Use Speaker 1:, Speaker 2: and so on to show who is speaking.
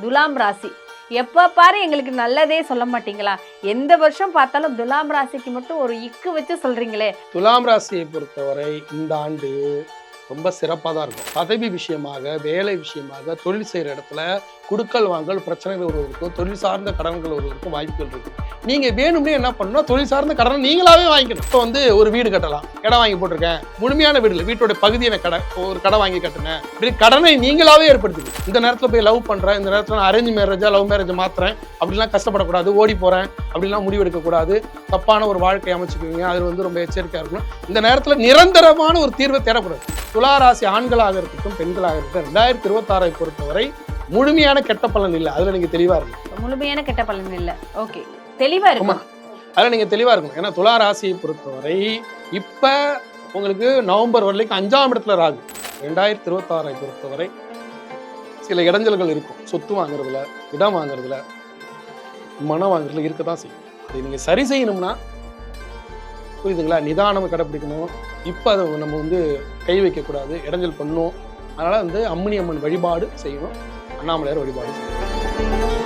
Speaker 1: துலாம் ராசி. எப்ப பாரு எங்களுக்கு நல்லதே சொல்ல மாட்டீங்களா? எந்த வருஷம் பார்த்தாலும் துலாம் ராசிக்கு மட்டும் ஒரு இக்கு வச்சு சொல்றீங்களே.
Speaker 2: துலாம் ராசியை பொறுத்தவரை இந்த ஆண்டு ரொம்ப சிறப்பாக தான் இருக்கும். பதவி விஷயமாக, வேலை விஷயமாக, தொழில் செய்கிற இடத்துல குடுக்கல் வாங்கல் பிரச்சனைகள் வருவதற்கும், தொழில் சார்ந்த கடன்கள் வருவதற்கும் வாய்ப்புகள் இருக்கு. நீங்க வேணும்னே என்ன பண்ணணும், தொழில் சார்ந்த கடனை நீங்களாவே வாங்கிக்கணும். இப்போ ஒரு வீடு கட்டலாம், இடம் வாங்கி போட்டிருக்கேன், முழுமையான வீடு இல்லை, வீட்டோட பகுதியான ஒரு கடை வாங்கி கட்டுனேன், இப்படி கடனை நீங்களாவே ஏற்படுத்திக்கணும். இந்த நேரத்தில் போய் லவ் பண்றேன், இந்த நேரத்தில் நான் அரேஞ்ச் மேரேஜா லவ் மேரேஜ் மாத்துறேன் அப்படிலாம் கஷ்டப்படக்கூடாது, ஓடி போறேன் அப்படிலாம் முடிவெடுக்கக்கூடாது. தப்பான ஒரு வாழ்க்கை அமைச்சுக்குவீங்க, அது ரொம்ப எச்சரிக்கையா இருக்கணும். இந்த நேரத்தில் நிரந்தரமான ஒரு தீர்வை தேடக்கூடாது. துளாராசி ஆண்களாக இருக்கட்டும் பெண்களாக இருக்கட்டும் 2026 பொறுத்தவரை முழுமையான கெட்ட பலன் இல்லை. அதுல நீங்க தெளிவா இருக்கணும்.
Speaker 1: முழுமையான கெட்ட பலன் இல்லை. ஓகே, தெளிவா இருக்கும்.
Speaker 2: அதுல நீங்க தெளிவா இருக்கணும். ஏன்னா துலா ராசியை பொறுத்தவரை இப்ப உங்களுக்கு நவம்பர் வரைக்கும் 5ஆம் இடத்துல ராகு. 2026 பொறுத்தவரை சில இடைஞ்சல்கள் இருக்கும். சொத்து வாங்குறதுல, இடம் வாங்குறதுல, மனம் வாங்குறதுல இருக்கதான் செய்யும். அதை நீங்க சரி செய்யணும்னா புரியுதுங்களா, நிதானம் கடைப்பிடிக்கணும். இப்போ அதை நம்ம கை வைக்கக்கூடாது, இடைஞ்சல் பண்ணணும். அதனால அம்மணி அம்மன் வழிபாடு செய்யணும், அண்ணாமலையார் வழிபாடு செய்யணும்.